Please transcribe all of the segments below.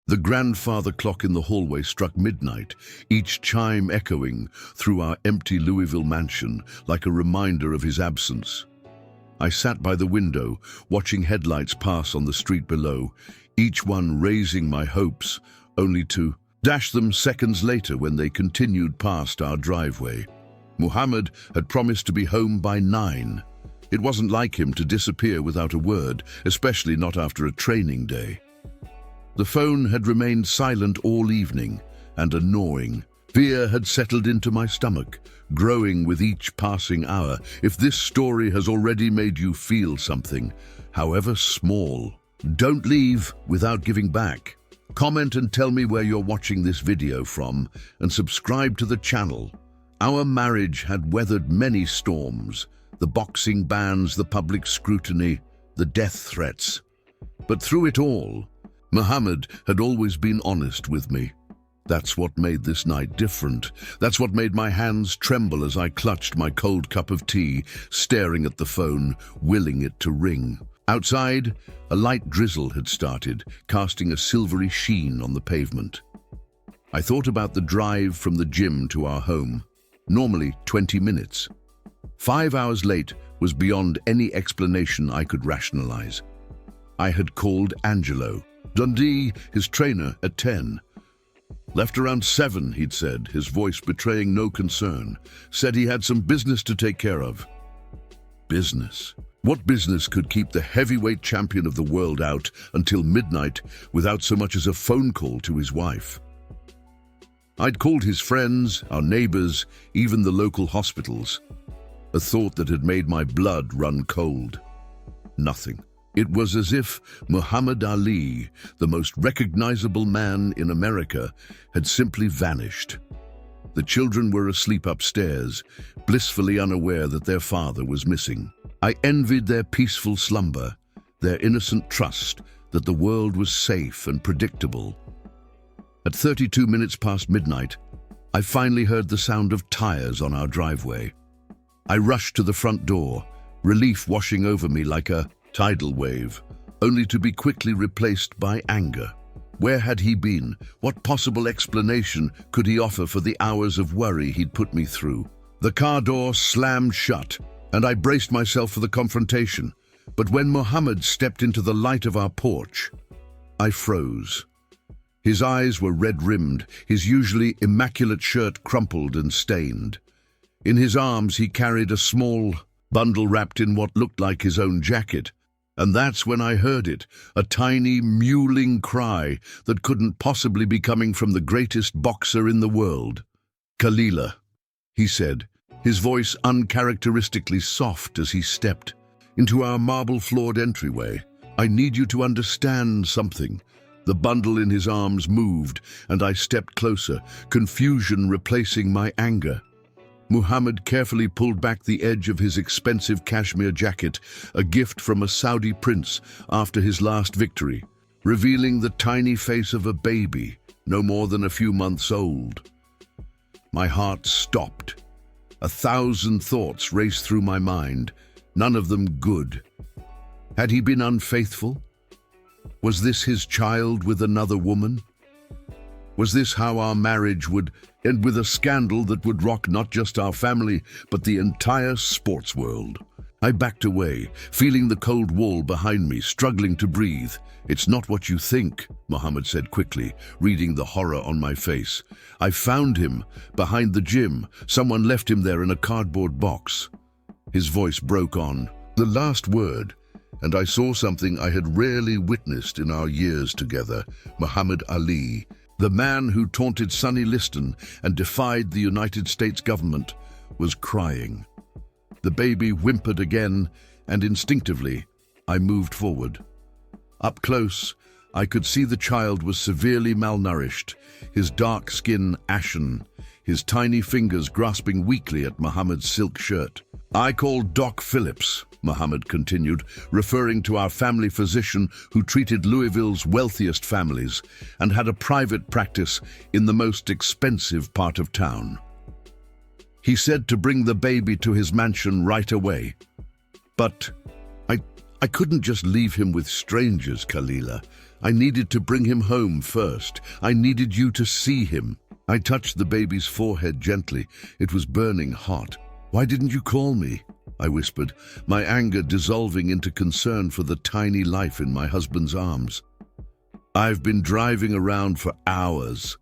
The grandfather clock in the hallway struck midnight, each chime echoing through our empty Louisville mansion like a reminder of his absence. I sat by the window, watching headlights pass on the street below, each one raising my hopes, only to dash them seconds later when they continued past our driveway. Muhammad had promised to be home by 9. It wasn't like him to disappear without a word, especially not after a training day. The phone had remained silent all evening, and a gnawing fear had settled into my stomach, growing with each passing hour. If this story has already made you feel something, however small, don't leave without giving back. Comment and tell me where you're watching this video from, and subscribe to the channel. Our marriage had weathered many storms, the boxing bans, the public scrutiny, the death threats. But through it all, Muhammad had always been honest with me. That's what made this night different. That's what made my hands tremble as I clutched my cold cup of tea, staring at the phone, willing it to ring. Outside, a light drizzle had started, casting a silvery sheen on the pavement. I thought about the drive from the gym to our home, normally 20 minutes. 5 hours late was beyond any explanation I could rationalize. I had called Angelo Dundee, his trainer, at 10. Left around 7, he'd said, his voice betraying no concern. Said he had some business to take care of. Business? What business could keep the heavyweight champion of the world out until midnight without so much as a phone call to his wife? I'd called his friends, our neighbors, even the local hospitals. A thought that had made my blood run cold. Nothing. It was as if Muhammad Ali, the most recognizable man in America, had simply vanished. The children were asleep upstairs, blissfully unaware that their father was missing. I envied their peaceful slumber, their innocent trust that the world was safe and predictable. At 32 minutes past midnight, I finally heard the sound of tires on our driveway. I rushed to the front door, relief washing over me like a tidal wave, only to be quickly replaced by anger. Where had he been? What possible explanation could he offer for the hours of worry he'd put me through? The car door slammed shut, and I braced myself for the confrontation. But when Muhammad stepped into the light of our porch, I froze. His eyes were red-rimmed, his usually immaculate shirt crumpled and stained. In his arms he carried a small bundle wrapped in what looked like his own jacket. And that's when I heard it, a tiny, mewling cry that couldn't possibly be coming from the greatest boxer in the world. "Khalilah," he said, his voice uncharacteristically soft as he stepped into our marble-floored entryway. "I need you to understand something." The bundle in his arms moved, and I stepped closer, confusion replacing my anger. Muhammad carefully pulled back the edge of his expensive cashmere jacket, a gift from a Saudi prince after his last victory, revealing the tiny face of a baby, no more than a few months old. My heart stopped. 1,000 thoughts raced through my mind, none of them good. Had he been unfaithful? Was this his child with another woman? Was this how our marriage would end, with a scandal that would rock not just our family, but the entire sports world? I backed away, feeling the cold wall behind me, struggling to breathe. "It's not what you think," Muhammad said quickly, reading the horror on my face. "I found him behind the gym. Someone left him there in a cardboard box." His voice broke on the last word, and I saw something I had rarely witnessed in our years together. Muhammad Ali, the man who taunted Sonny Liston and defied the United States government, was crying. The baby whimpered again, and instinctively, I moved forward. Up close, I could see the child was severely malnourished, his dark skin ashen, his tiny fingers grasping weakly at Muhammad's silk shirt. "I called Doc Phillips," Muhammad continued, referring to our family physician who treated Louisville's wealthiest families and had a private practice in the most expensive part of town. "He said to bring the baby to his mansion right away. But I couldn't just leave him with strangers, Khalilah. I needed to bring him home first. I needed you to see him. I touched the baby's forehead gently. It was burning hot. "Why didn't you call me?" I whispered, my anger dissolving into concern for the tiny life in my husband's arms. "I've been driving around for hours,"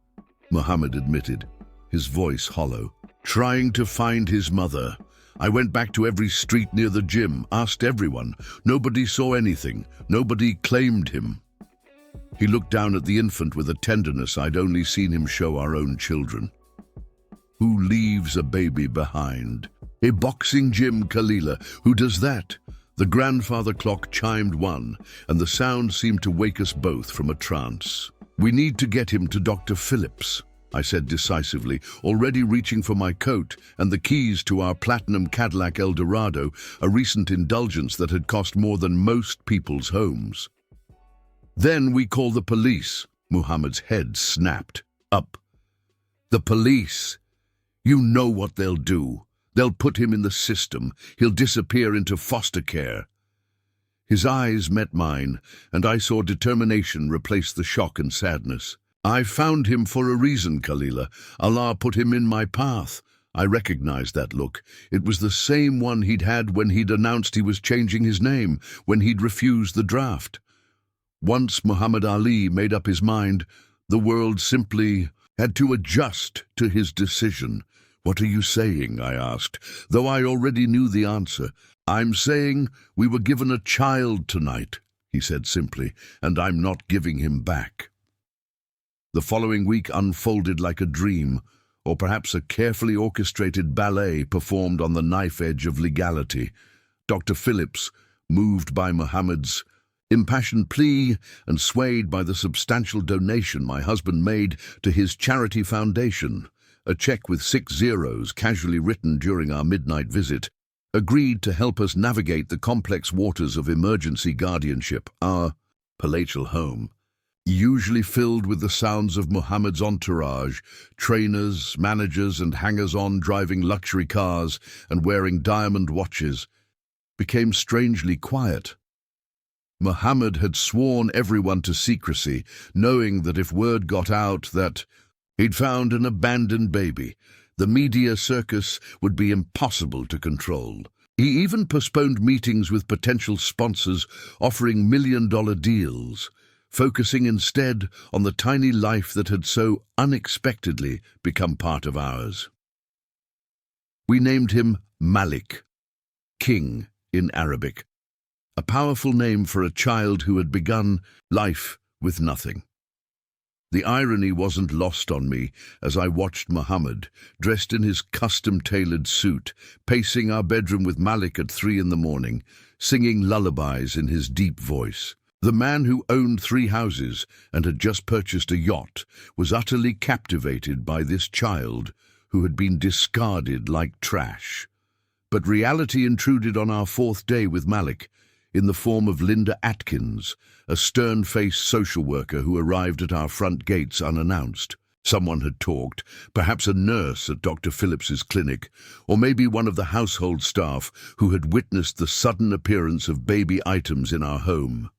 Mohammed admitted, his voice hollow, "trying to find his mother. I went back to every street near the gym, asked everyone. Nobody saw anything. Nobody claimed him." He looked down at the infant with a tenderness I'd only seen him show our own children. "Who leaves a baby behind? A boxing gym, Khalilah. Who does that?" The grandfather clock chimed 1, and the sound seemed to wake us both from a trance. "We need to get him to Dr. Phillips," I said decisively, already reaching for my coat and the keys to our platinum Cadillac Eldorado, a recent indulgence that had cost more than most people's homes. "Then we call the police." Muhammad's head snapped up. "The police? You know what they'll do. They'll put him in the system. He'll disappear into foster care." His eyes met mine, and I saw determination replace the shock and sadness. "I found him for a reason, Khalilah. Allah put him in my path." I recognized that look. It was the same one he'd had when he'd announced he was changing his name, when he'd refused the draft. Once Muhammad Ali made up his mind, the world simply had to adjust to his decision. "What are you saying?" I asked, though I already knew the answer. "I'm saying we were given a child tonight," he said simply, "and I'm not giving him back." The following week unfolded like a dream, or perhaps a carefully orchestrated ballet performed on the knife edge of legality. Dr. Phillips, moved by Muhammad's impassioned plea and swayed by the substantial donation my husband made to his charity foundation, a check with 6 zeros casually written during our midnight visit, agreed to help us navigate the complex waters of emergency guardianship. Our palatial home, usually filled with the sounds of Muhammad's entourage, trainers, managers and hangers-on driving luxury cars and wearing diamond watches, became strangely quiet. Muhammad had sworn everyone to secrecy, knowing that if word got out that he'd found an abandoned baby, the media circus would be impossible to control. He even postponed meetings with potential sponsors offering million-dollar deals, focusing instead on the tiny life that had so unexpectedly become part of ours. We named him Malik, King in Arabic, a powerful name for a child who had begun life with nothing. The irony wasn't lost on me as I watched Muhammad, dressed in his custom-tailored suit, pacing our bedroom with Malik at 3 in the morning, singing lullabies in his deep voice. The man who owned 3 houses and had just purchased a yacht was utterly captivated by this child who had been discarded like trash. But reality intruded on our 4th day with Malik, in the form of Linda Atkins, a stern-faced social worker who arrived at our front gates unannounced. Someone had talked, perhaps a nurse at Dr. Phillips's clinic, or maybe one of the household staff who had witnessed the sudden appearance of baby items in our home.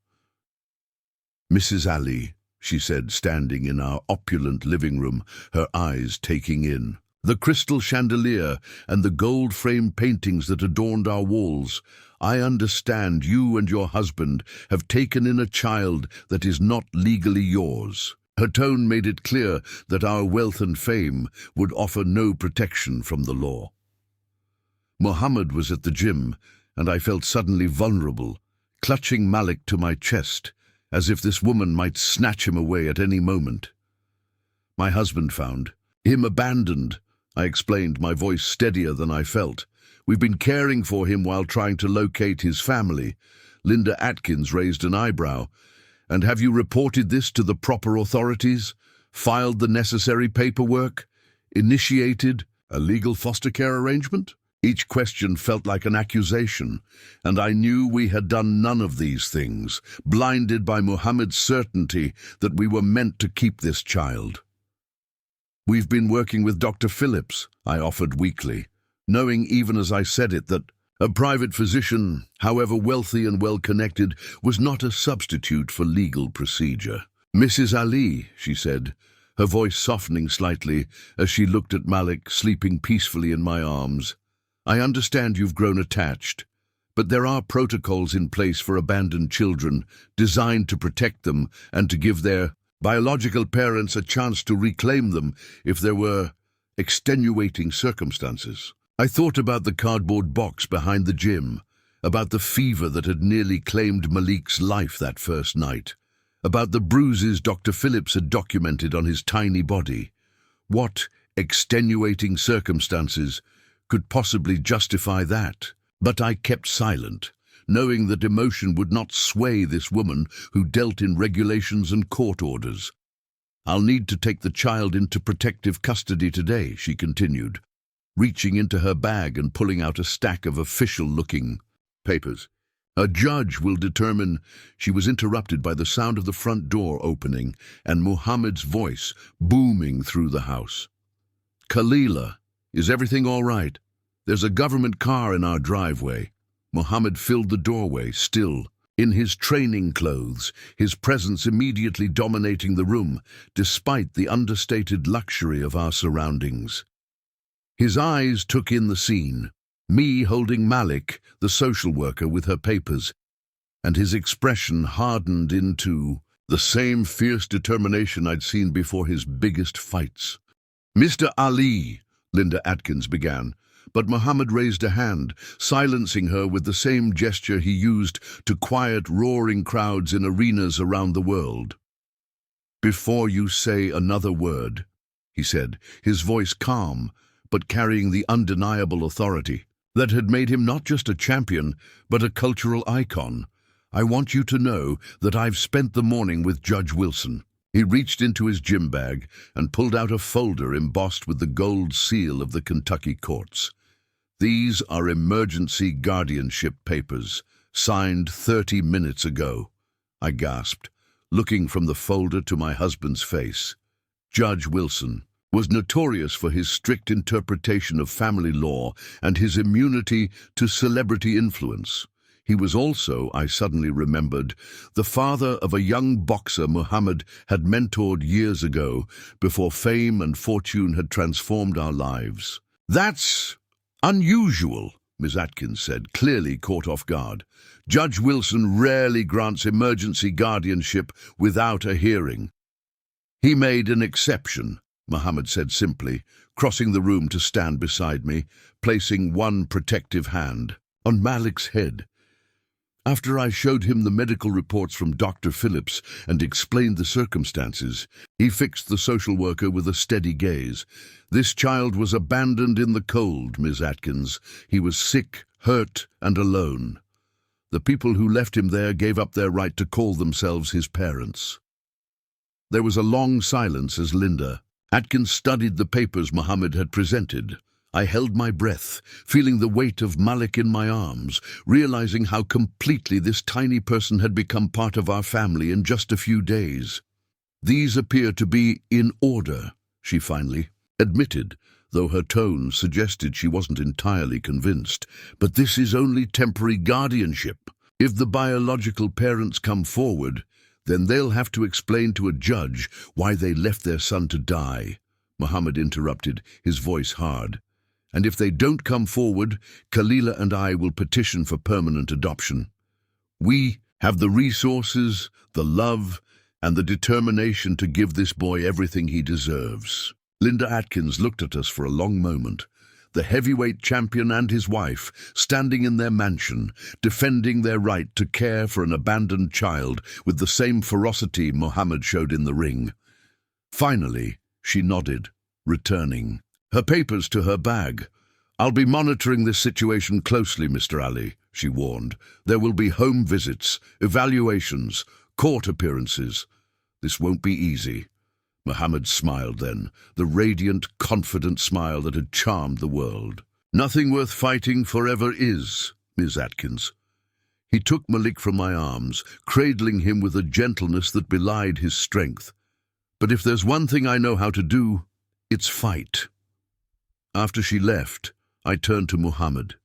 "Mrs. Ali," she said, standing in our opulent living room, her eyes taking in the crystal chandelier and the gold-framed paintings that adorned our walls, "I understand you and your husband have taken in a child that is not legally yours." Her tone made it clear that our wealth and fame would offer no protection from the law. Muhammad was at the gym, and I felt suddenly vulnerable, clutching Malik to my chest, as if this woman might snatch him away at any moment. My husband found him abandoned, I explained, my voice steadier than I felt. "We've been caring for him while trying to locate his family." Linda Atkins raised an eyebrow. "And have you reported this to the proper authorities? Filed the necessary paperwork? Initiated a legal foster care arrangement?" Each question felt like an accusation, and I knew we had done none of these things, blinded by Muhammad's certainty that we were meant to keep this child. "We've been working with Dr. Phillips," I offered weakly, knowing even as I said it that A private physician, however wealthy and well-connected, was not a substitute for legal procedure. "Mrs. Ali," she said, her voice softening slightly as she looked at Malik sleeping peacefully in my arms. "I understand you've grown attached, but there are protocols in place for abandoned children designed to protect them and to give their biological parents a chance to reclaim them if there were extenuating circumstances." I thought about the cardboard box behind the gym, about the fever that had nearly claimed Malik's life that first night, about the bruises Dr. Phillips had documented on his tiny body. What extenuating circumstances could possibly justify that? But I kept silent, knowing that emotion would not sway this woman who dealt in regulations and court orders. "I'll need to take the child into protective custody today," she continued, reaching into her bag and pulling out a stack of official-looking papers. "A judge will determine—" She was interrupted by the sound of the front door opening and Muhammad's voice booming through the house. "Khalilah, is everything all right? There's a government car in our driveway." Muhammad filled the doorway, still in his training clothes, his presence immediately dominating the room, despite the understated luxury of our surroundings. His eyes took in the scene, me holding Malik, the social worker, with her papers, and his expression hardened into the same fierce determination I'd seen before his biggest fights. "Mr. Ali," Linda Atkins began, but Muhammad raised a hand, silencing her with the same gesture he used to quiet roaring crowds in arenas around the world. "Before you say another word," he said, his voice calm, but carrying the undeniable authority that had made him not just a champion, but a cultural icon, "I want you to know that I've spent the morning with Judge Wilson." He reached into his gym bag and pulled out a folder embossed with the gold seal of the Kentucky courts. "These are emergency guardianship papers, signed 30 minutes ago," I gasped, looking from the folder to my husband's face. Judge Wilson was notorious for his strict interpretation of family law and his immunity to celebrity influence. He was also, I suddenly remembered, the father of a young boxer Muhammad had mentored years ago, before fame and fortune had transformed our lives. "That's unusual," Ms. Atkins said, clearly caught off guard. "Judge Wilson rarely grants emergency guardianship without a hearing." "He made an exception," Muhammad said simply, crossing the room to stand beside me, placing one protective hand on Malik's head. After I showed him the medical reports from Dr. Phillips and explained the circumstances, he fixed the social worker with a steady gaze. "This child was abandoned in the cold, Ms. Atkins. He was sick, hurt, and alone. The people who left him there gave up their right to call themselves his parents." There was a long silence as Linda Atkins studied the papers Muhammad had presented. I held my breath, feeling the weight of Malik in my arms, realizing how completely this tiny person had become part of our family in just a few days. "These appear to be in order," she finally admitted, though her tone suggested she wasn't entirely convinced. "But this is only temporary guardianship. If the biological parents come forward, then they'll have to explain to a judge why they left their son to die," Muhammad interrupted, his voice hard. "And if they don't come forward, Khalilah and I will petition for permanent adoption. We have the resources, the love, and the determination to give this boy everything he deserves." Linda Atkins looked at us for a long moment, the heavyweight champion and his wife standing in their mansion, defending their right to care for an abandoned child with the same ferocity Muhammad showed in the ring. Finally, she nodded, returning her papers to her bag. "I'll be monitoring this situation closely, Mr. Ali," she warned. "There will be home visits, evaluations, court appearances. This won't be easy." Muhammad smiled then, the radiant, confident smile that had charmed the world. "Nothing worth fighting forever is, Ms. Atkins." He took Malik from my arms, cradling him with a gentleness that belied his strength. "But if there's one thing I know how to do, it's fight." After she left, I turned to Muhammad.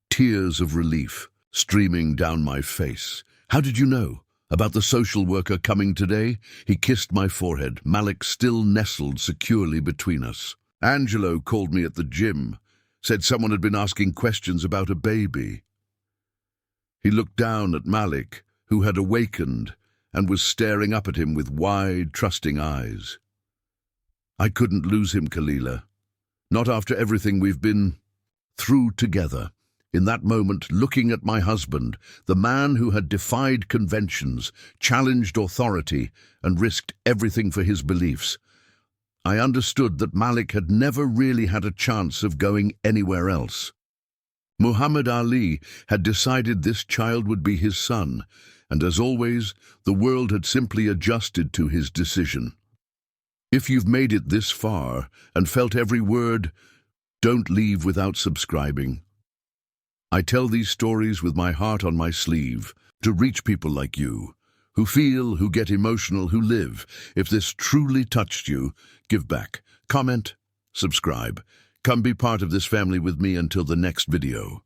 tears of relief streaming down my face. "How did you know? About the social worker coming today?" He kissed my forehead, Malik still nestled securely between us. "Angelo called me at the gym, said someone had been asking questions about a baby." He looked down at Malik, who had awakened and was staring up at him with wide, trusting eyes. "I couldn't lose him, Khalilah. Not after everything we've been through together." In that moment, looking at my husband, the man who had defied conventions, challenged authority, and risked everything for his beliefs, I understood that Malik had never really had a chance of going anywhere else. Muhammad Ali had decided this child would be his son, and as always, the world had simply adjusted to his decision. If you've made it this far and felt every word, don't leave without subscribing. I tell these stories with my heart on my sleeve to reach people like you, who feel, who get emotional, who live. If this truly touched you, give back, comment, subscribe. Come be part of this family with me until the next video.